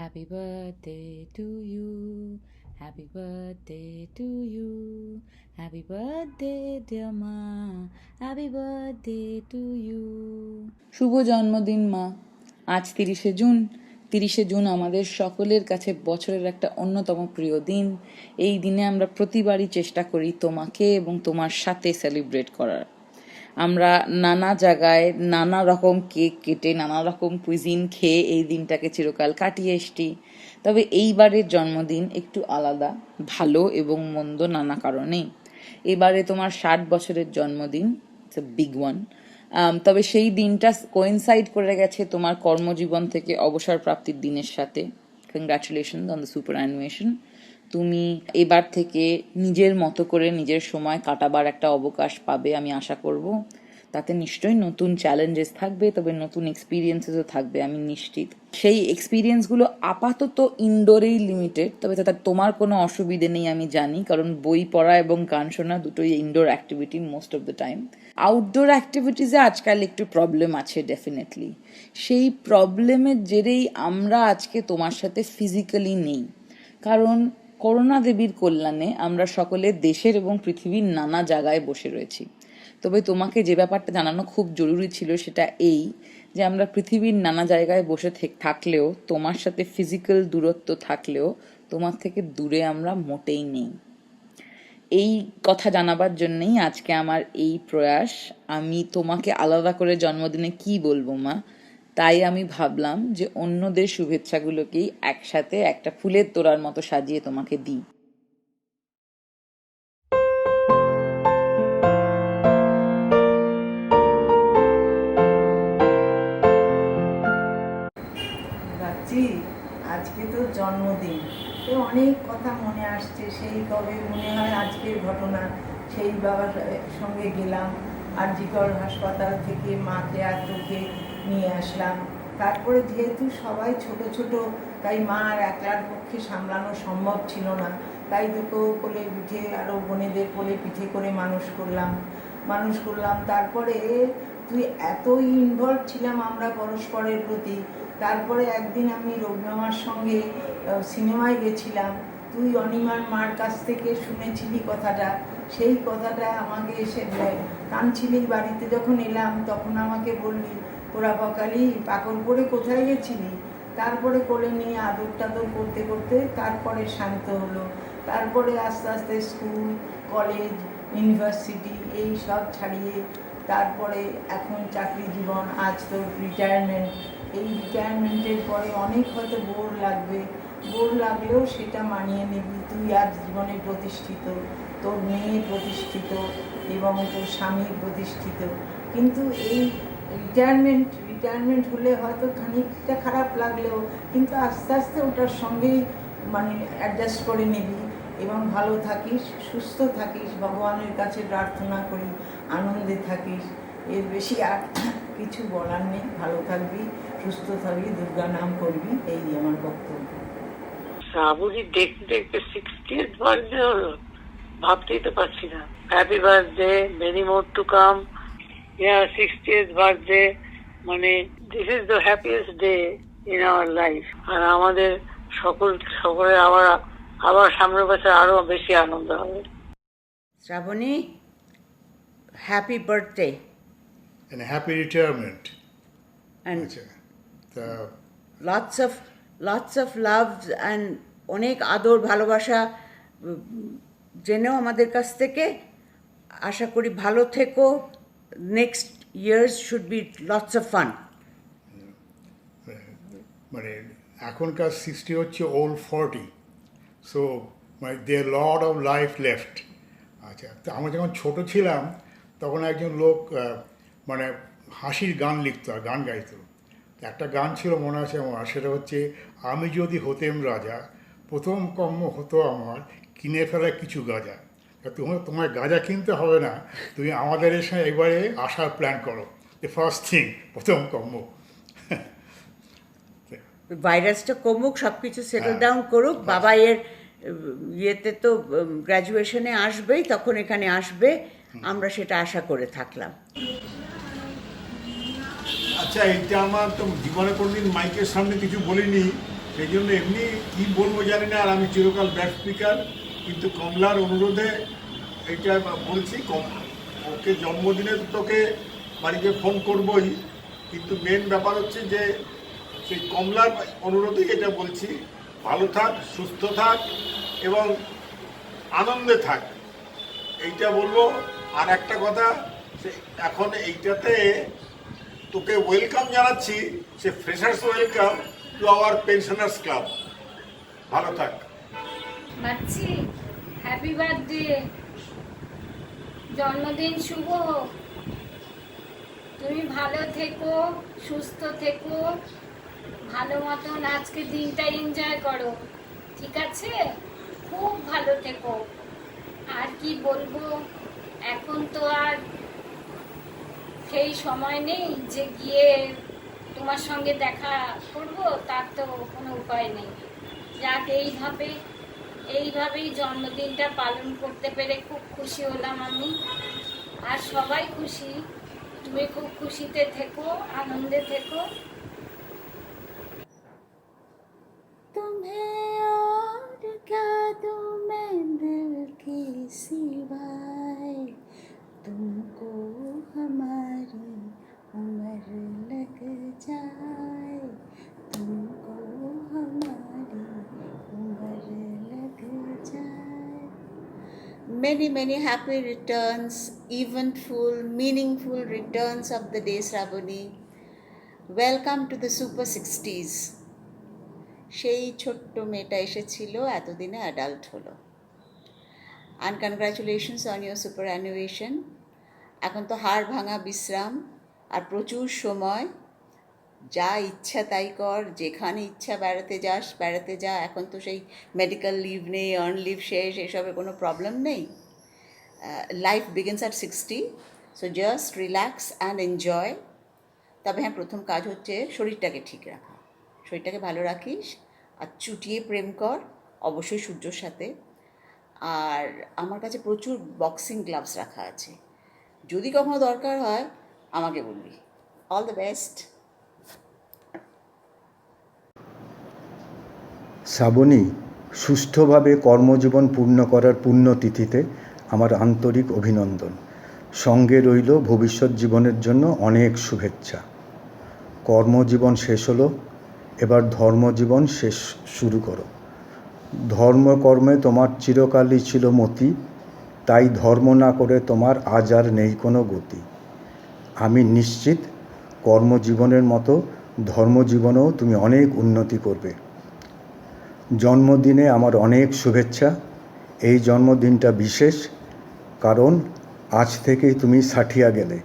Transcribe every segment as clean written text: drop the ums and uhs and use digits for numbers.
Happy birthday to you. Happy birthday to you. Happy birthday dear মা. Happy birthday to you. শুভ জন্মদিন মা. আজ 30শে June. 30শে June আমাদের সকলের কাছে বছরের একটা অন্যতম প্রিয় দিন। এই দিনে আমরা প্রতিবারই চেষ্টা করি তোমাকে এবং তোমার সাথে সেলিব্রেট করার। আমরা নানা জায়গায় নানা রকম কেক কেটে নানা রকম কুইজিন খেয়ে এই দিনটাকে চিরকাল কাটিয়ে এসছি। তবে এইবারের জন্মদিন একটু আলাদা, ভালো এবং মন্দ নানা কারণেই। এবারে তোমার 60 বছরের জন্মদিন, ইটস এ বিগ ওয়ান। তবে সেই দিনটা কোয়েনসাইড করে গেছে তোমার কর্মজীবন থেকে অবসর প্রাপ্তির দিনের সাথে। কংগ্রাচুলেশনস অন দ্য সুপার অ্যানুয়েশন। তুমি এবার থেকে নিজের মতো করে নিজের সময় কাটাবার একটা অবকাশ পাবে আমি আশা করব। তাতে নিশ্চয়ই নতুন চ্যালেঞ্জেস থাকবে, তবে নতুন এক্সপিরিয়েন্সেসও থাকবে আমি নিশ্চিত। সেই এক্সপিরিয়েন্সগুলো আপাতত ইনডোরেই লিমিটেড, তবে তাতে তোমার কোনো অসুবিধে নেই আমি জানি, কারণ বই পড়া এবং গান শোনা দুটোই indoor activity most of the time. Outdoor অ্যাক্টিভিটিসে আজকাল একটু প্রবলেম আছে ডেফিনেটলি। সেই প্রবলেমের জেরেই আমরা আজকে তোমার সাথে ফিজিক্যালি নেই, কারণ করোনা দেবীর কল্যাণে আমরা সকলে দেশের এবং পৃথিবীর নানা জায়গায় বসে রয়েছি। তবে তোমাকে যে ব্যাপারটা জানানো খুব জরুরি ছিল সেটা এই, যে আমরা পৃথিবীর নানা জায়গায় বসে থাকলেও তোমার সাথে ফিজিক্যাল দূরত্ব থাকলেও তোমার থেকে দূরে আমরা মোটেই নেই। এই কথা জানাবার জন্যই আজকে আমার এই প্রয়াস। আমি তোমাকে আলাদা করে জন্মদিনে কি বলবো মা, তাই আমি ভাবলাম যে অন্যদের শুভেচ্ছাগুলোকেই একসাথে একটা ফুলের তোড়ার মতো সাজিয়ে তোমাকে দিই। ভাবছি আজকে তো জন্মদিন, তো অনেক কথা মনে আসছে। সেই কবে মনে হয় আজকের ঘটনা, সেই বাবার সঙ্গে গেলাম আরজিকর হাসপাতাল থেকে মাকে আর তোকে নিয়ে আসলাম। তারপরে যেহেতু সবাই ছোট ছোট, তাই মা আর একলার পক্ষে সামলানো সম্ভব ছিল না, তাই তোকেও কোলে পিঠে আরও বোনেদের কোলে পিঠে করে মানুষ করলাম। তারপরে তুই এতই ইনভলভ ছিলাম আমরা পরস্পরের প্রতি। তারপরে একদিন আমি রবীন্দ্রনাথের সঙ্গে সিনেমায় গেছিলাম, তুই অনিমার মার কাছ থেকে শুনেছিলি কথাটা, সেই কথাটা আমাকে এসে কাঁদছিলি। বাড়িতে যখন এলাম তখন আমাকে বললি, ওরা বকালি পাকড় পরে কোথায় গেছিলি। তারপরে কোলে নিয়ে আদর টাদর করতে করতে তারপরে শান্ত হলো। তারপরে আস্তে আস্তে স্কুল, কলেজ, ইউনিভার্সিটি এই সব ছাড়িয়ে তারপরে এখন চাকরি জীবন, আজ তো রিটায়ারমেন্ট। এই রিটায়ারমেন্টের পরে অনেক হয়তো বোর লাগলেও সেটা মানিয়ে নিবি। তুই আজ জীবনে প্রতিষ্ঠিত, তোর মেয়ে প্রতিষ্ঠিত এবং তোর স্বামী প্রতিষ্ঠিত। কিন্তু এই রিটায়ারমেন্ট হলে হয়তো খানিকটা খারাপ লাগলেও কিন্তু আস্তে আস্তে ওটার সঙ্গেই অ্যাডজাস্ট করে নিবি এবং ভালো থাকিস, সুস্থ থাকিস, ভগবানের কাছে প্রার্থনা করি আনন্দে থাকিস। এর বেশি আর কিছু বলার নেই। ভালো থাকবি, সুস্থ থাকবি, দুর্গা নাম করবি, এই আমার বক্তব্য। শ্রাবণী দেখতে দেখতে 60th বার্থডে হলো, ভাবতেই তো পারছি না। Happy birthday, many more to come. 60th birthday, মানে this is the happiest day in our life. আর আমাদের সকলের আবার সামনের বছর আরো বেশি আনন্দ হবে। Shrabani, happy birthday and a happy retirement. and The lots of love and অনেক আদর ভালোবাসা জেনেও আমাদের কাছ থেকে। আশা করি ভালো থেকো। Next years should be lots of fun. মানে এখনকার 60 হচ্ছে ওল্ড 40, সো মানে দেয়ার লট অফ লাইফ লেফট। আচ্ছা, তো আমরা যখন ছোট ছিলাম তখন একজন লোক মানে হাসির গান লিখতো আর গান গাইতো। একটা গান ছিল মনে আছে আমার, সেটা হচ্ছে, আমি যদি হতেম রাজা, প্রথম কর্ম হতো আমার কিনে ফেলা কিছু গাঁজা। তোমার গাঁজা কিনতে হবে না, তুমি আমাদের এসে এবারে আসার প্ল্যান করো। দ্য ফার্স্ট থিং, প্রথম কর্ম। ভাইরাসটা কমুক, সব কিছু সেটেল ডাউন করুক। বাবা এর ইয়েতে তো গ্র্যাজুয়েশনে আসবেই, তখন এখানে আসবে, আমরা সেটা আশা করে থাকলাম। আচ্ছা, এটা আমার তো জীবনে কোনোদিন মাইকের সামনে কিছু বলিনি, সেই জন্য এমনি কী বলবো জানি না, আর আমি চিরকাল ব্যাক স্পিকার, কিন্তু কমলার অনুরোধে এইটা বলছি। ওকে জন্মদিনে তোকে বাড়িতে ফোন করবই, কিন্তু মেন ব্যাপার হচ্ছে যে সেই কমলার অনুরোধেই এটা বলছি, ভালো থাক, সুস্থ থাক এবং আনন্দে থাক, এইটা বলবো। আর একটা কথা, সে এখন এইটাতে তোকে ওয়েলকাম জানাচ্ছি, সে freshers welcome to our pensioners club. ভালো থাক। বাচ্চি, হ্যাপি বার্থডে, জন্মদিন শুভ হোক। তুমি ভালো থেকো, সুস্থ থেকো, ভালো মতন আজকে দিনটা এনজয় করো, ঠিক আছে? খুব ভালো থেকো। আর কি বলবো, এখন তো আর সেই সময় নেই যে গিয়ে তোমার সঙ্গে দেখা করব, তার তো কোনো উপায় নেই। যাক, এইভাবেই জন্মদিনটা পালন করতে পেরে খুব খুশি হলাম আমি, আর সবাই খুশি। তুমি খুব খুশিতে থেকো, আনন্দে থেকো। तुम्हें और क्या दूं मैं दिल के सिवाय, तुमको हमारी उम्र लग जाए, तुमको हमारी उम्र लग जाए। Many happy returns, eventful, meaningful returns of the day, Shravani. Welcome to the Super 60s. সেই ছোট্ট মেয়েটা এসেছিল, এতদিনে অ্যাডাল্ট হলো। And congratulations on your superannuation অ্যানুয়েশন। এখন তো হাড় ভাঙা বিশ্রাম আর প্রচুর সময়, যা ইচ্ছা তাই কর, যেখানে ইচ্ছা বেড়াতে যা। এখন তো সেই মেডিকেল লিভ নেই, আর্ন লিভ শেষ, এসবের কোনো প্রবলেম নেই। Life begins at 60, so just relax and enjoy. তবে হ্যাঁ, প্রথম কাজ হচ্ছে শরীরটাকে ঠিক রাখা। শরীরটাকে ভালো রাখিস আর চুটিয়ে প্রেম কর, অবশ্যই সূর্যর সাথে। আর আমার কাছে প্রচুর বক্সিং গ্লাভস রাখা আছে, যদি কখনো দরকার হয় আমাকে বলবি। All the best. শ্রাবণী, সুষ্ঠুভাবে কর্মজীবন পূর্ণ করার পুণ্যতিথিতে আমার আন্তরিক অভিনন্দন। সঙ্গে রইল ভবিষ্যৎ জীবনের জন্য অনেক শুভেচ্ছা। কর্মজীবন শেষ হলো, এবার ধর্মজীবন শুরু করো। ধর্মকর্মে তোমার চিরকালই ছিল মতি, তাই ধর্ম না করে তোমার আজ আর নেই কোনো গতি। আমি নিশ্চিত কর্মজীবনের মতো ধর্মজীবনেও তুমি অনেক উন্নতি করবে। জন্মদিনে আমার অনেক শুভেচ্ছা। এই জন্মদিনটা বিশেষ, কারণ আজ থেকেই তুমি ষাঠিয়া গেলে।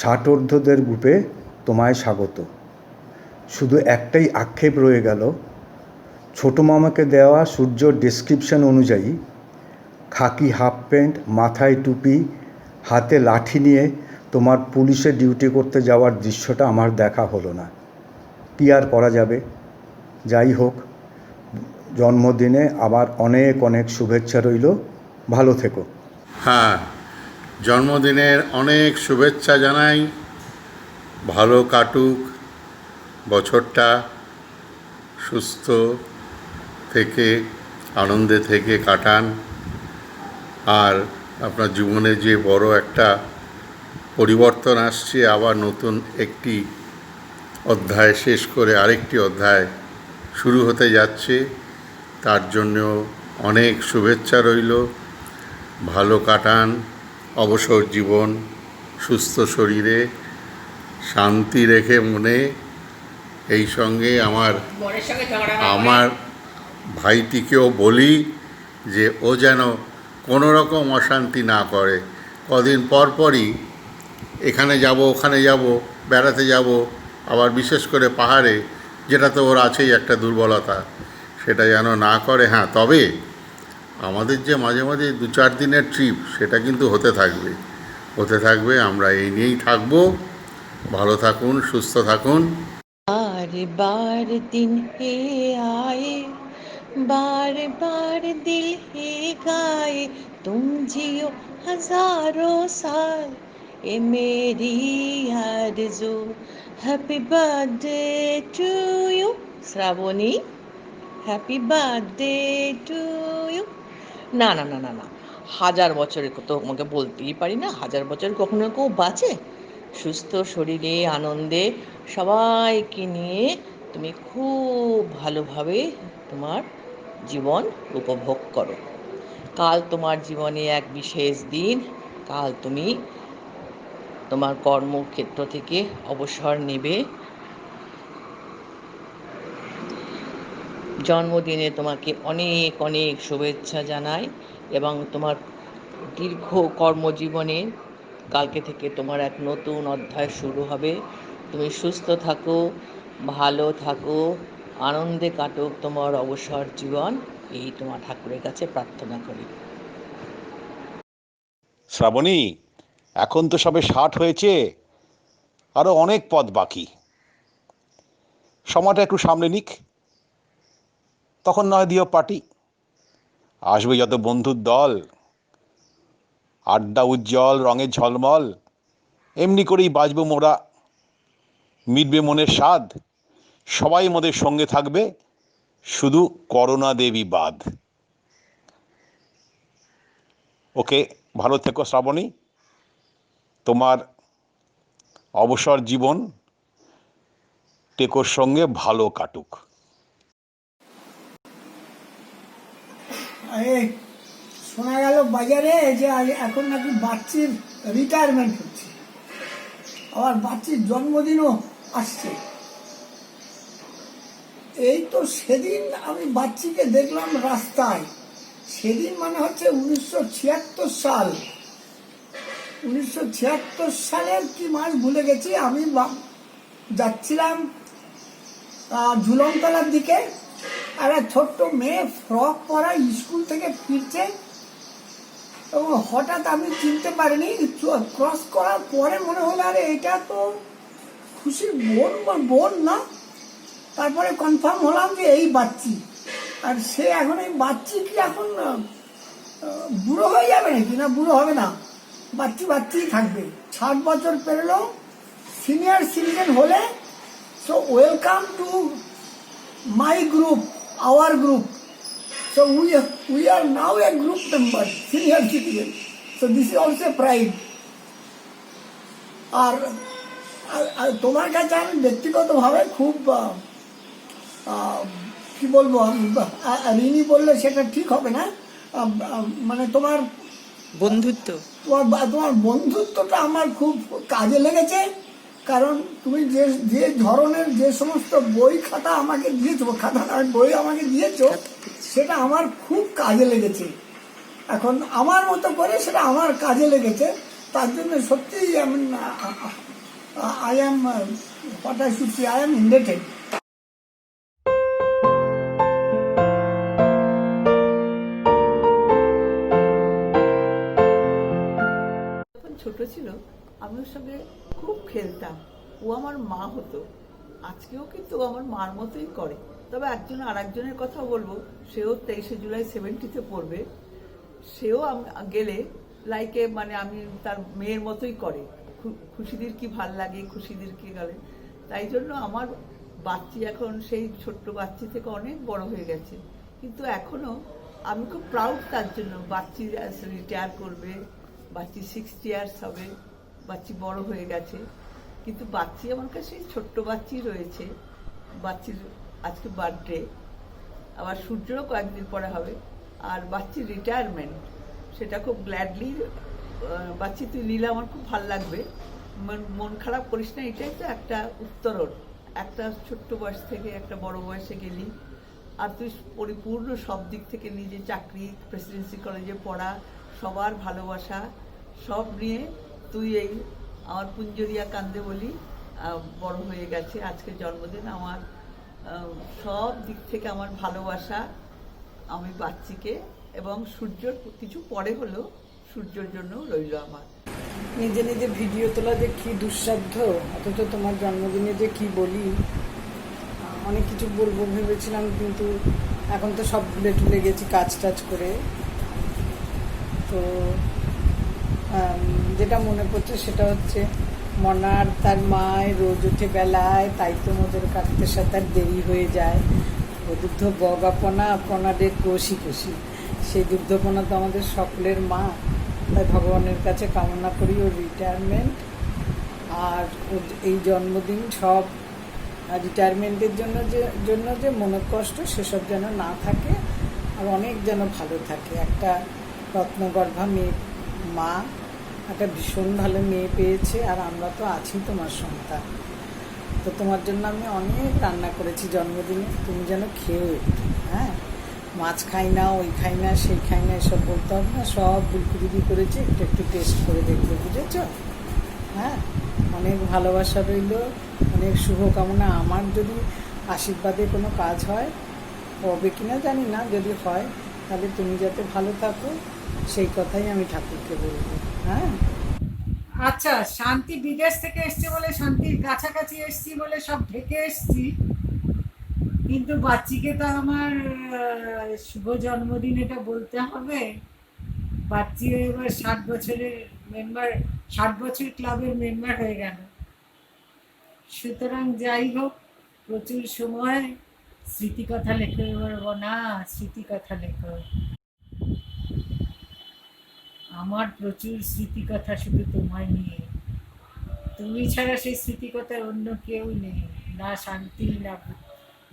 ষাটোর্ধ্বদের গ্রুপে তোমায় স্বাগত। শুধু একটাই আক্ষেপ রয়ে গেল, ছোটো মামাকে দেওয়া সূর্যর ডেসক্রিপশন অনুযায়ী খাকি হাফ প্যান্ট, মাথায় টুপি, হাতে লাঠি নিয়ে তোমার পুলিশে ডিউটি করতে যাওয়ার দৃশ্যটা আমার দেখা হলো না। কী আর করা যাবে? যাই হোক, জন্মদিনে আমার অনেক অনেক শুভেচ্ছা রইল। ভালো থেকো। হ্যাঁ, জন্মদিনের অনেক শুভেচ্ছা জানাই। ভালো কাটুক বছরটা, সুস্থ থেকে আনন্দে থেকে কাটান। আর আপনার জীবনে যে বড় একটা পরিবর্তন আসছে, আবার নতুন একটি অধ্যায় শেষ করে আরেকটি অধ্যায় শুরু হতে যাচ্ছে, তার জন্যও অনেক শুভেচ্ছা রইল। ভালো কাটান অবসর জীবন, সুস্থ শরীরে, শান্তি রেখে মনে। এই সঙ্গে আমার ভাইটিকেও বলি যে ও যেন কোনো রকম অশান্তি না করে। কদিন পর পরই এখানে যাব, ওখানে যাব, বেড়াতে যাব, আবার বিশেষ করে পাহাড়ে, যেটা তো ওর আছেই একটা দুর্বলতা, সেটা যেন না করে। হ্যাঁ, তবে আমাদের যে মাঝে মাঝে 2-4 দিনের ট্রিপ, সেটা কিন্তু হতে থাকবে। আমরা এই নিয়েই থাকবো। ভালো থাকুন, সুস্থ থাকুন। बार बार दिन हे आए, बार बार दिल हे गाए, तुम जियो हजारों साल, ये मेरी आरज़ू। Happy birthday to you Shrabani, happy birthday to you. না না না না না, 1000 বছরের তো তোমাকে বলতেই পারি না, 1000 বছর কখনো কেউ বাঁচে? সুস্থ শরীরে আনন্দে সবাইকে নিয়ে তুমি খুব ভালোভাবে তোমার জীবন উপভোগ করো। কাল তোমার জীবনে এক বিশেষ দিন। কাল তুমি তোমার কর্মক্ষেত্র থেকে অবসর নেবে। জন্মদিনে তোমাকে অনেক অনেক শুভেচ্ছা জানাই এবং তোমার দীর্ঘ কর্মজীবনে কালকে থেকে তোমার এক নতুন অধ্যায় শুরু হবে। তুমি সুস্থ থাকো, ভালো থাকো, আনন্দে কাটুক তোমার অবসর জীবন, এই তোমার ঠাকুরের কাছে প্রার্থনা করি। শ্রাবণী, এখন তো সবে 60 হয়েছে, আরো অনেক পথ বাকি। সময়টা একটু সামনে নিক, তখন নয় দিও পার্টি। আসবে যত বন্ধুর দল, আড্ডা উজ্জ্বল, রঙের ঝলমল, এমনি করেই বাজবো মোরা। মিটবে মনের স্বাদ, সবাই মোদের সঙ্গে থাকবে, শুধু করোনা দেবী বাদ। ওকে, ভালো থেকো শ্রাবণী, তোমার অবসর জীবন টেকোর সঙ্গে ভালো কাটুক। শোনা গেল বাজারে যে এখন নাকি বাচ্চির রিটায়ারমেন্ট হচ্ছে, আবার বাচ্চির জন্মদিনও আসছে। এই তো সেদিন আমি বাচ্চিকে দেখলাম রাস্তায়, সেদিন মানে হচ্ছে 1976 সাল। 1976 সালের কি মাস ভুলে গেছি আমি। যাচ্ছিলাম ঝুলনতলার দিকে, একটা ছোট্ট মেয়ে ফ্রক পরা স্কুল থেকে ফিরছে এবং হঠাৎ আমি চিনতে পারিনি, ক্রস করার পরে মনে হলো আরে এটা তো খুশির বোন না। তারপরে কনফার্ম হলাম যে এই বাচ্চি। আর সে এখন এই বাচ্চি কি এখন বুড়ো হয়ে যাবে নাকি? না, বুড়ো হবে না, বাচ্চিই থাকবে। 60 বছর পেরোলো, সিনিয়র সিটিজেন হলে। So welcome to my group, our group. So we are now a group member, senior citizen. So this is also a pride. আর তোমার কাছে আমি ব্যক্তিগতভাবে খুব কি বলবো, ঋণী বললে সেটা ঠিক হবে না, মানে তোমার বন্ধুত্ব, তোমার বন্ধুত্বটা আমার খুব কাজে লেগেছে। কারণ তুমি যে ধরনের যে সমস্ত বই খাতা আমাকে দিয়েছো, বই আমাকে দিয়েছো, সেটা আমার খুব কাজে লেগেছে। এখন আমার মতো করে সেটা আমার কাজে লেগেছে, তার জন্য সত্যিই I am what I should say, I am indebted. যখন ছোট ছিল আমি ওর সঙ্গে খুব খেলতাম, ও আমার মা হতো। আজকেও কিন্তু আমার মার মতোই করে। তবে আর একজনের কথা বলবো, সেও 23শে জুলাই 70-তে পড়বে। সেও গেলে লাইকে মানে আমি তার মেয়ের মতোই করে। খুশিদির কি ভাল লাগে, খুশিদির কি গেলে, তাই জন্য আমার বাচ্চি এখন সেই ছোট্ট বাচ্চি থেকে অনেক বড় হয়ে গেছে। কিন্তু এখনো আমি খুব প্রাউড তার জন্য। বাচ্চি রিটায়ার করবে, বাচ্চি 60 ইয়ার্স হবে, বাচ্চি বড় হয়ে গেছে, কিন্তু বাচ্চি আমার কাছে ছোট্ট বাচ্চি রয়েছে। বাচ্চির আজকে বার্থডে, আবার সূর্যরও কয়েকদিন পরে হবে। আর বাচ্চির রিটায়ারমেন্ট, সেটা খুব গ্ল্যাডলি বাচ্চি তুই নিলে আমার খুব ভালো লাগবে। মন খারাপ করিস না, এটাই তো একটা উত্তরণ। একটা ছোট্ট বয়স থেকে একটা বড় বয়সে গেলি, আর তুই পরিপূর্ণ সব দিক থেকে নিজে চাকরি, প্রেসিডেন্সি কলেজে পড়া, সবার ভালোবাসা সব নিয়ে তুই এই আমার পুঞ্জরিয়া কান্দে বলি বড় হয়ে গেছে। আজকে জন্মদিন, আমার সব দিক থেকে আমার ভালোবাসা আমি বাচ্চিকে, এবং সূর্যর কিছু পরে হলো সূর্যর জন্য রইল আমার। নিজে নিজে ভিডিও তোলা যে কি দুঃসাধ্য, অথচ তোমার জন্মদিনে যে কি বলি, অনেক কিছু বলবো ভেবেছিলাম, কিন্তু এখন তো সব ভুলে টুলে গেছি কাজ টাজ করে। তো যেটা মনে পড়ছে সেটা হচ্ছে মনার তার মায় রোজ উঠে বেলায়, তাই তো মোদের কাটতে সাঁতার দেরি হয়ে যায়। ও দুগ্ধ বগাপনা পনাদের কষি কষি, সেই দুগ্ধপনা তো আমাদের সকলের মা। তাই ভগবানের কাছে কামনা করি ওর রিটায়ারমেন্ট, আর ওর এই জন্মদিন সব রিটায়ারমেন্টের জন্য যে মনের কষ্ট সেসব যেন না থাকে, আর অনেক যেন ভালো থাকে। একটা রত্নগর্ভা মেয়ে মা, একটা ভীষণ ভালো মেয়ে পেয়েছে, আর আমরা তো আছি তোমার সন্তান। তো তোমার জন্য আমি অনেক রান্না করেছি জন্মদিনে, তুমি যেন খেয়েও একটু। হ্যাঁ, মাছ খাই না, ওই খাই না, সেই খাই না, এসব বলতে হবে না, সব বুলকুদিদি করেছি, একটু একটু টেস্ট করে দেখবে, বুঝেছ? হ্যাঁ, অনেক ভালোবাসা রইল, অনেক শুভকামনা। আমার যদি আশীর্বাদে কোনো কাজ হয়, হবে কি না জানি না, যদি হয় তাহলে তুমি যাতে ভালো থাকো সেই কথাই আমি ঠাকুরকে বলবো। হ্যাঁ, আচ্ছা, শান্তি বিদেশ থেকে এসছে বলে, শান্তির কাছাকাছি এসছি বলে সব ঢেকে এসছি, কিন্তু বাচ্চিকে তো আমার শুভ জন্মদিন এটা বলতে হবে। বাচ্চি এবার 60 বছরের মেম্বার, 60 বছর ক্লাবের মেম্বার হয়ে গেল। সুতরাং যাই হোক, প্রচুর সময় স্মৃতিকথা লেখো এবার না, স্মৃতিকথা লেখো। আমার প্রচুর স্মৃতিকথা শুধু তোমায় নিয়ে, তুমি ছাড়া সেই স্মৃতিকথার অন্য কেউ নেই, না শান্তি, না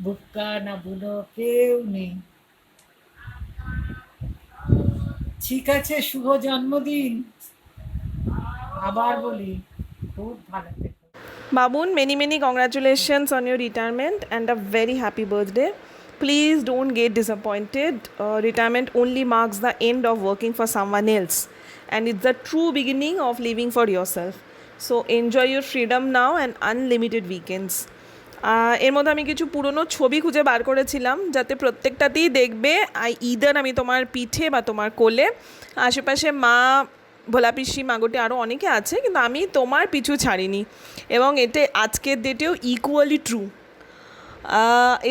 বুক্কা, না বুনো, কেউ নেই। ঠিক আছে, শুভ জন্মদিন। আবার বলি, খুব ভালো থেকো। Babun, many congratulations on your retirement and a very happy birthday. Please don't get disappointed. Retirement only marks the end of working for someone else, and it's the true beginning of living for yourself. So enjoy your freedom now and unlimited weekends. এর মধ্যে আমি কিছু পুরনো ছবি খুঁজে বার করেছিলাম, যাতে প্রত্যেকটাতেই দেখবে ইদার আমি তোমার পিঠে বা তোমার কোলে, আশেপাশে মা, ভোলা পিসি, মাগোটে আরও অনেকে আছে, কিন্তু আমি তোমার পিছু ছাড়িনি, এবং এটা আজকের ডেটেও ইকুয়ালি ট্রু।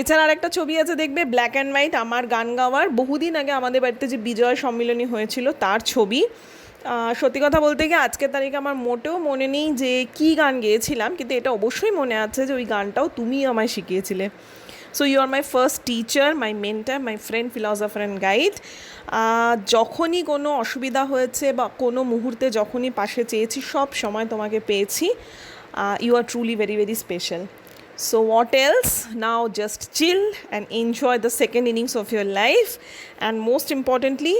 এছাড়া আর একটা ছবি আছে দেখবে, ব্ল্যাক অ্যান্ড হোয়াইট, আমার গান গাওয়ার বহুদিন আগে আমাদের বাড়িতে যে বিজয় সম্মিলনী হয়েছিল তার ছবি। সত্যি কথা বলতে গিয়ে আজকের তারিখে আমার মোটেও মনে নেই যে কী গান গেয়েছিলাম, কিন্তু এটা অবশ্যই মনে আছে যে ওই গানটাও তুমি আমায় শিখিয়েছিলে। So you are my first teacher, my mentor, my friend, philosopher and guide. যখনই কোনো অসুবিধা হয়েছে বা কোনো মুহূর্তে যখনই পাশে চেয়েছি, সব সময় তোমাকে পেয়েছি। You are truly very special. So what else? Now just chill and enjoy the second innings of your life, and most importantly,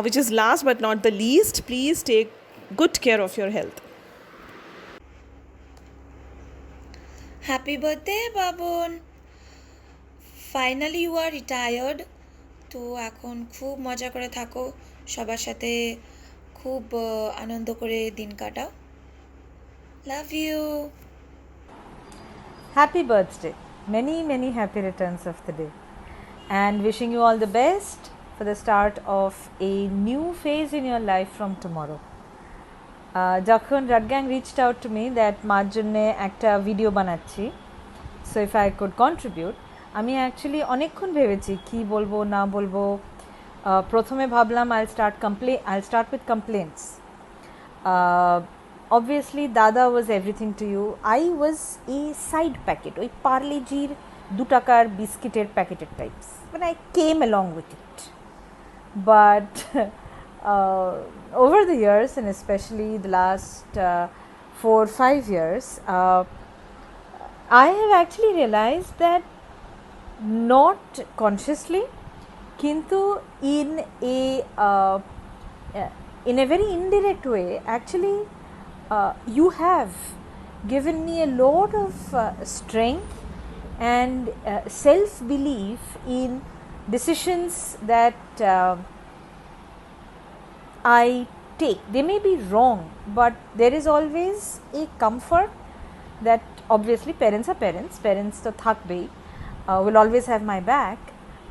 which is last but not the least, please take good care of your health. Happy birthday, Babun. Finally you are retired. তো এখন খুব মজা করে থাকো, সবার সাথে খুব আনন্দ করে দিন কাটাও। Love you. Happy birthday. Many happy returns of the day. And wishing you all the best for the start of a new phase in your life from tomorrow. যখন রাডগ্যাং reached out to me that মার জন্যে একটা video বানাচ্ছি, so if I could contribute, আমি actually অনেকক্ষণ ভেবেছি কি বলবো না বলবো। প্রথমে ভাবলাম I'll start with complaints. Obviously Dada was everything to you. I was a side packet, ওই পার্লেজির 2 টাকার বিস্কিটের প্যাকেটের types, when I came along with it. But over the years, and especially the last 4-5 years, I have actually realized that, not consciously, kintu in a very indirect way, actually you have given me a lot of strength and self-belief in decisions that I take. They may be wrong, but there is always a comfort that obviously parents are parents to thakbei, will always have my back,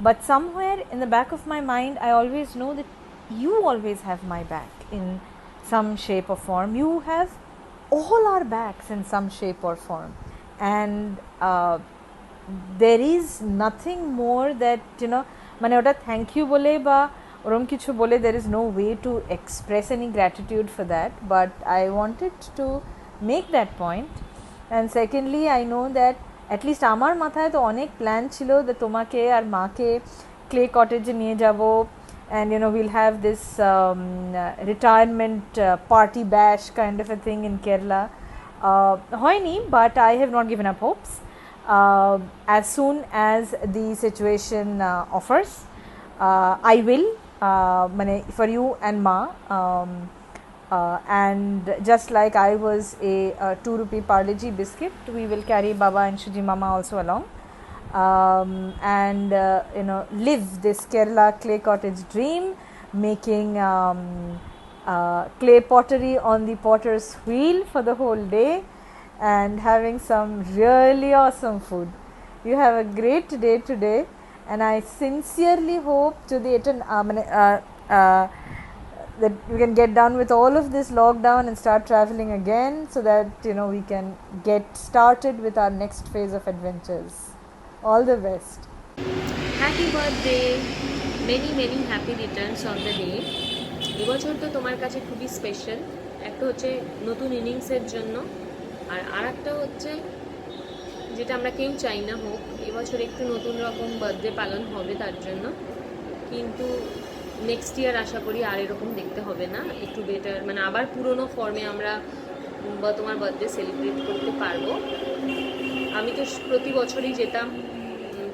but somewhere in the back of my mind I always know that you always have my back in some shape or form. You have all our backs in some shape or form, and there is nothing more that, you know, মানে ওটা thank you বলে বা ওরম কিছু বলে, there is no way to express any gratitude for that, but I wanted to make that point. And secondly, I know that at least আমার মাথায় তো অনেক প্ল্যান ছিল যে তোমাকে আর মাকে ক্লে কটেজে নিয়ে যাব, and you know we'll have this retirement party bash kind of a thing in Kerala. হয়নি, but I have not given up hopes. As soon as the situation offers, I will, for you and Ma, and just like I was a 2 rupee Parle-G biscuit, we will carry Baba and Shuji Mama also along, and you know, live this Kerala clay cottage dream, making clay pottery on the potter's wheel for the whole day and having some really awesome food. You have a great day today, and I sincerely hope to the that we can get done with all of this lockdown and start traveling again, so that you know we can get started with our next phase of adventures. All the best. Happy birthday, many many happy returns of the day. এবছর তো তোমার কাছে খুবই special, একটা হচ্ছে নতুন ইনিংসের জন্য, আর একটা হচ্ছে যেটা আমরা কেউ চাই না হোক, এবছর একটু নতুন রকম বার্থডে পালন হবে তার জন্য, কিন্তু নেক্সট ইয়ার আশা করি আর এরকম দেখতে হবে না, একটু বেটার, মানে আবার পুরনো ফর্মে আমরা তোমার বার্থডে সেলিব্রেট করতে পারবো। আমি তো প্রতি বছরই যেতাম,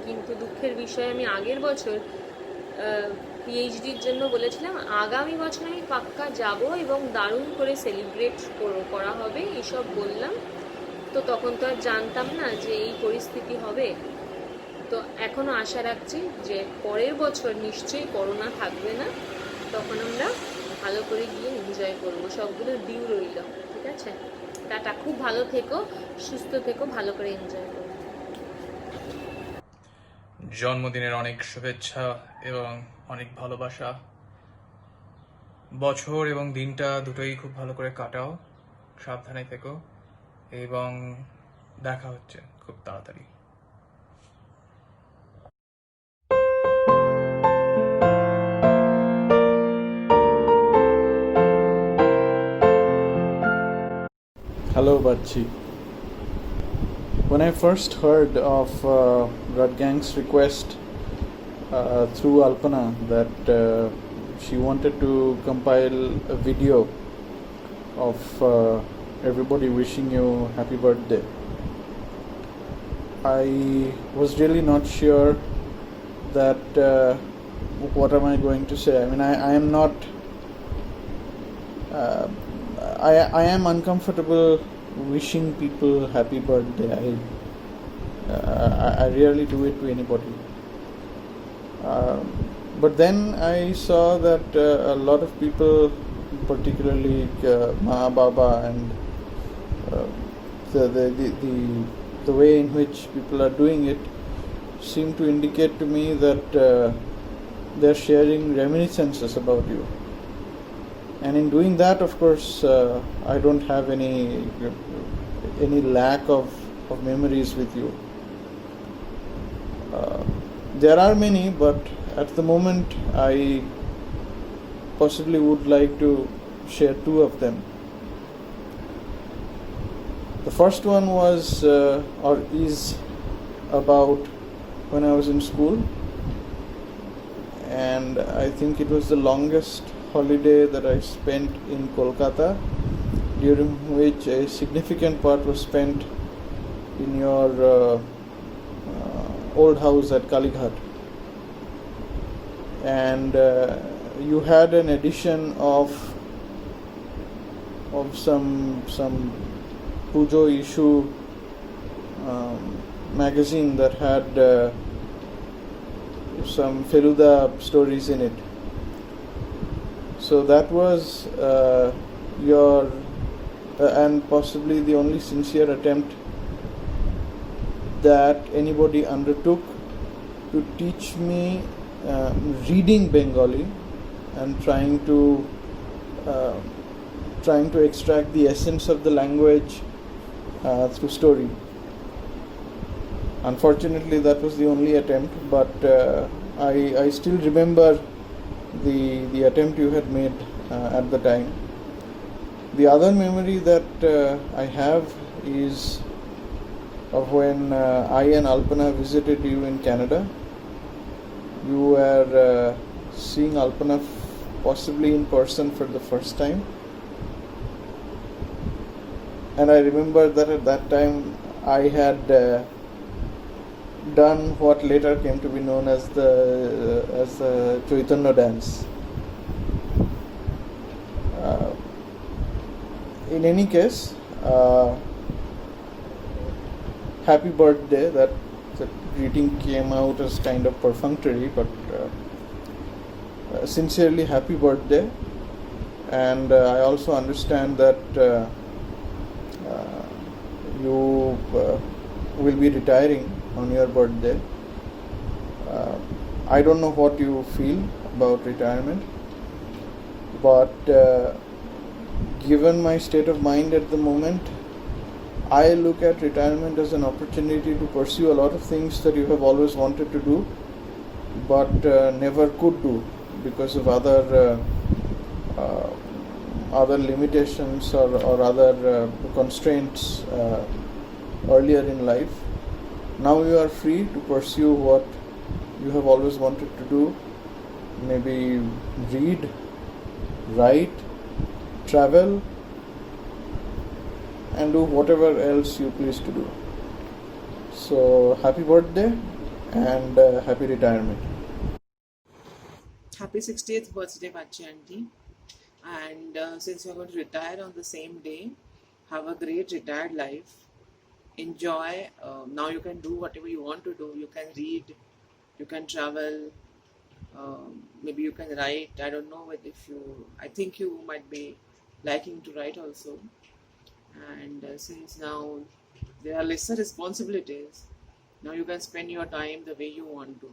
কিন্তু দুঃখের বিষয় আমি আগের বছর পিএইচডির জন্য বলেছিলাম আগামী বছর আমি পাক্কা যাব এবং দারুণ করে সেলিব্রেট করা হবে এসব বললাম, তো তখন তো আর জানতাম না যে এই পরিস্থিতি হবে। তো এখনও আশা রাখছি যে পরের বছর নিশ্চয়ই করোনা থাকবে না, তখন আমরা ভালো করে গিয়ে এনজয় করবো, সবগুলো ডিউ রইল, ঠিক আছে? টাটা, খুব ভালো থেকো, সুস্থ থেকো, ভালো করে এনজয় করো। জন্মদিনের অনেক শুভেচ্ছা এবং অনেক ভালোবাসা। বছর এবং দিনটা দুটোই খুব ভালো করে কাটাও, সাবধানে থেকো এবং দেখা হচ্ছে খুব তাড়াতাড়ি। Hello Bachi. When I first heard of Radgang's request through Alpana that she wanted to compile a video of everybody wishing you happy birthday, I was really not sure that what am I going to say. I mean, I am not I am uncomfortable wishing people happy birthday. I rarely do it to anybody. But then I saw that a lot of people, particularly Ma, Baba, and the way in which people are doing it seem to indicate to me that they're sharing reminiscences about you. And in doing that, of course, I don't have any lack of memories with you. There are many, but at the moment I possibly would like to share two of them. The first one was or is about when I was in school, and I think it was the longest holiday that I spent in Kolkata, during which a significant part was spent in your old house at Kalighat, and you had an edition of some Pujo issue magazine that had some Feluda stories in it. So that was your and possibly the only sincere attempt that anybody undertook to teach me reading Bengali and trying to extract the essence of the language through story. Unfortunately, that was the only attempt, but I still remember the attempt you had made at the time. The other memory that I have is of when I and Alpana visited you in Canada. You were seeing Alpana possibly in person for the first time. And I remember that at that time I had done what later came to be known as the Chaitanya dance. In any case, happy birthday. That greeting came out as kind of perfunctory, but sincerely happy birthday. And I also understand that you will be retiring on your birthday. I don't know what you feel about retirement, but given my state of mind at the moment, I look at retirement as an opportunity to pursue a lot of things that you have always wanted to do, but never could do because of other limitations or other constraints earlier in life. Now you are free to pursue what you have always wanted to do, maybe read, write, travel, and do whatever else you please to do. So happy birthday and happy retirement. Happy 60th birthday, Bachi Auntie. And since you're going to retire on the same day, have a great retired life. Enjoy. Now you can do whatever you want to do. You can read, you can travel, maybe you can write. I don't know I think you might be liking to write also. And since now there are lesser responsibilities, now you can spend your time the way you want to.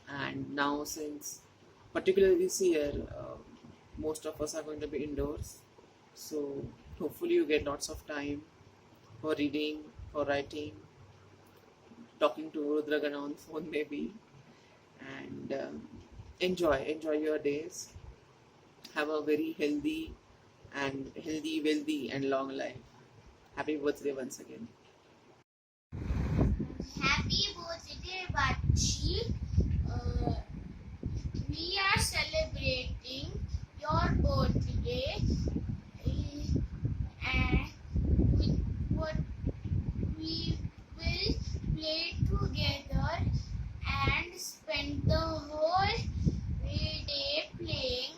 And now since particularly this year, most of us are going to be indoors, so hopefully you get lots of time for reading, for writing, talking to Rudragan on phone maybe, and enjoy your days. Have a very healthy, wealthy and long life. Happy birthday once again. Happy birthday, Bachi. We are celebrating your birthday, and we will play together and spend the whole day playing.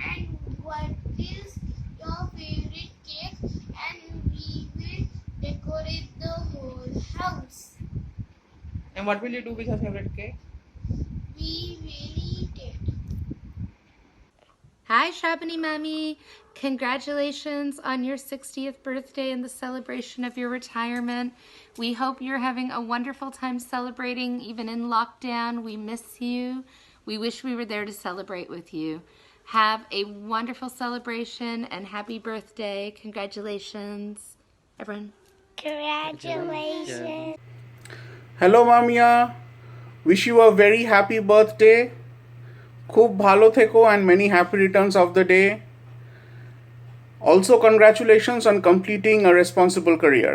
And what is your favorite cake? And we will decorate the whole house. And what will you do with your favorite cake? We will eat it. Hi, Shabani Mami. Congratulations on your 60th birthday and the celebration of your retirement. We hope you're having a wonderful time celebrating, even in lockdown. We miss you. We wish we were there to celebrate with you. Have a wonderful celebration and happy birthday. Congratulations, everyone. Congratulations. Hello, Mamia. Wish you a very happy birthday. খুব ভালো থেকো and many happy returns of the day. Also congratulations on completing a responsible career.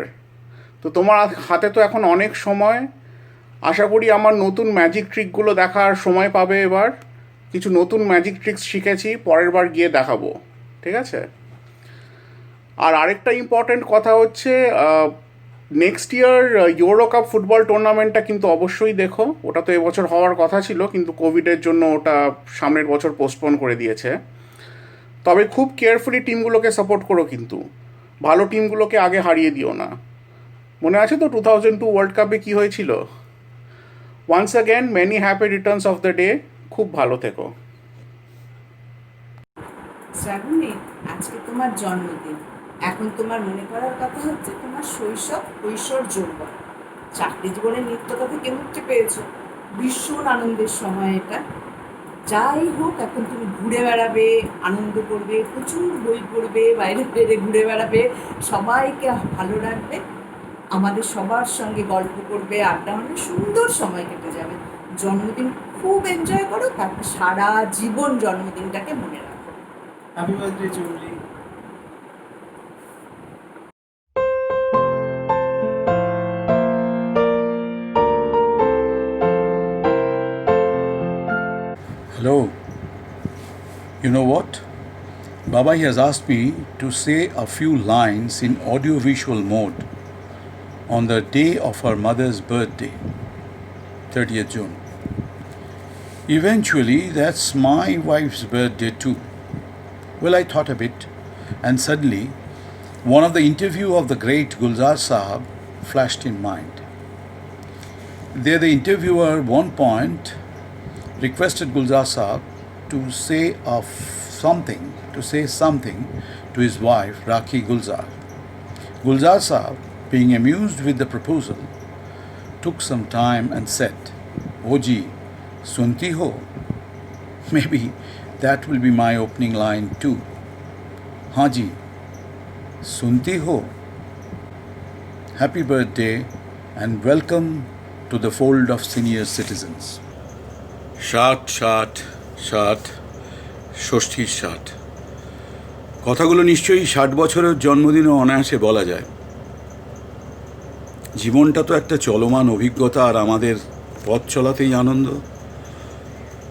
তো তোমার হাতে তো এখন অনেক সময়, আশা করি আমার নতুন ম্যাজিক ট্রিকগুলো দেখার সময় পাবে এবার। কিছু নতুন ম্যাজিক ট্রিক্স শিখেছি, পরের বার গিয়ে দেখাবো, ঠিক আছে? আর আরেকটা ইম্পর্টেন্ট কথা হচ্ছে, next year Euro cup football টুর্নামেন্টটা কিন্তু অবশ্যই দেখো। ওটা তো এবছর হওয়ার কথা ছিল, কিন্তু কোভিডের জন্য ওটা সামনের বছর পোস্টপোন করে দিয়েছে। তবে খুব কেয়ারফুলি টিমগুলোকে সাপোর্ট করো, কিন্তু ভালো টিমগুলোকে আগে হারিয়ে দিও না। মনে আছে তো 2002 ওয়ার্ল্ড কাপে কী হয়েছিল? Once again many happy returns of the day. খুব ভালো থেকো। শ্রাবণী, আজকে তোমার জন্মদিন। এখন তোমার মনে করার কথা হচ্ছে তোমার শৈশব, কৈশোর, যৌবন। চাকরি জীবনের নিত্যতা থেকে মুক্তি পেয়েছো, ভীষণ আনন্দের সময় এটা। যাই হোক, এখন তুমি ঘুরে বেড়াবে, আনন্দ করবে, প্রচুর বই পড়বে, বাইরে বাইরে ঘুরে বেড়াবে, সবাইকে ভালো রাখবে, আমাদের সবার সঙ্গে গল্প করবে, আড্ডা, মানে সুন্দর সময় কেটে যাবে। জন্মদিন খুব এনজয় করো, তারপর সারা জীবন জন্মদিনটাকে মনে রাখো। Happy birthday Chumli. Hello. You know what? Baba has asked me to say a few lines in audio-visual mode on the day of her mother's birthday, 30th June. Eventually, that's my wife's birthday too. Well, I thought a bit, and suddenly, one of the interview of the great Gulzar Sahab flashed in mind. There, the interviewer, one point, requested Gulzar Sahab to say something to his wife, Rakhi Gulzar. Gulzar Sahab, being amused with the proposal, took some time and said, "Oh ji, sunti ho?" Maybe that will be my opening line too. Haan ji, sunti ho? Happy birthday and welcome to the fold of senior citizens. ষাট ষাট ষাট ষষ্ঠীর ষাট, কথাগুলো নিশ্চয়ই 60 বছরের জন্মদিনও অনায়াসে বলা যায়। জীবনটা তো একটা চলমান অভিজ্ঞতা, আর আমাদের পথ চলাতেই আনন্দ।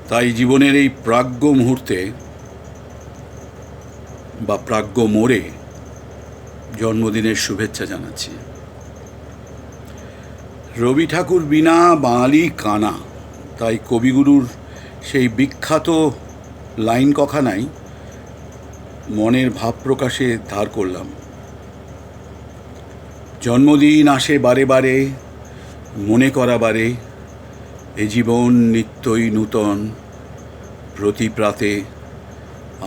তাই জীবনের এই প্রাজ্ঞ মুহূর্তে বা প্রাজ্ঞ মোড়ে জন্মদিনের শুভেচ্ছা জানাচ্ছি। রবি ঠাকুর বিনা বাঙালি কানা, তাই কবিগুরুর সেই বিখ্যাত লাইন কখানাই মনের ভাব প্রকাশে ধার করলাম। জন্মদিন আসে বারে বারে, মনে করা বারে, এ জীবন নিত্যই নূতন, প্রতি প্রাতে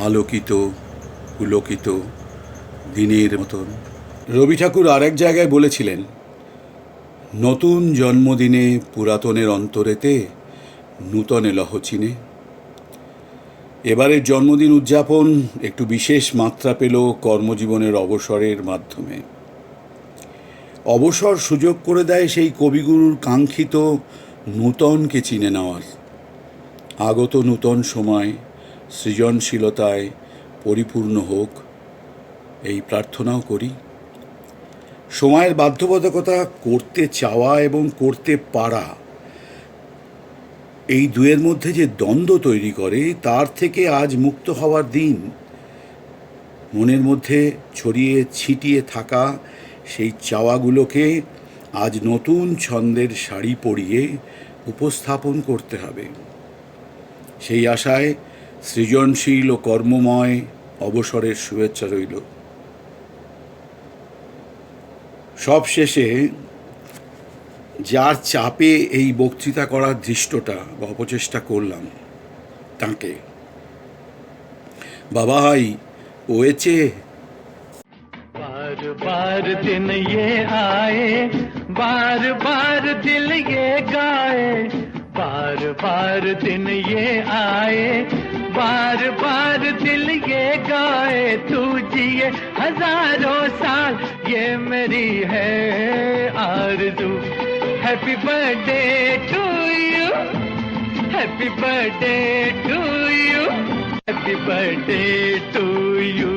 আলোকিত পুলকিত দিনের মতন। রবি ঠাকুর আরেক জায়গায় বলেছিলেন, নতুন জন্মদিনে পুরাতনের অন্তরেতে নূতন এলহ চিনে। এবারের জন্মদিন উদযাপন একটু বিশেষ মাত্রা পেল কর্মজীবনের অবসরের মাধ্যমে। অবসর সুযোগ করে দেয় সেই কবিগুরুর কাঙ্ক্ষিত নূতনকে চিনে নেওয়ার। আগত নূতন সময় সৃজনশীলতায় পরিপূর্ণ হোক, এই প্রার্থনাও করি। সময়ের বাধ্যবাধকতা করতে চাওয়া এবং করতে পারা, এই দুয়ের মধ্যে যে দ্বন্দ্ব তৈরি করে, তার থেকে আজ মুক্ত হওয়ার দিন। মনের মধ্যে ছড়িয়ে ছিটিয়ে থাকা সেই চাওয়াগুলোকে আজ নতুন ছন্দের শাড়ি পরিয়ে উপস্থাপন করতে হবে। সেই আশায় সৃজনশীল ও কর্মময় অবসরের শুভেচ্ছা রইল। সব শেষে যার চাপে এই বক্তৃতা করার দৃষ্টটা বা অপচেষ্টা করলাম, তাকে বাবাই ওয়েছে। बार बार दिन ये आए, बार बार दिल ये गाए, बार बार दिन ये आए, बार बार दिल ये गाए, तू जिए हजारों साल, ये मेरी है आरज़ू। Happy birthday to you, happy birthday to you, happy birthday to you.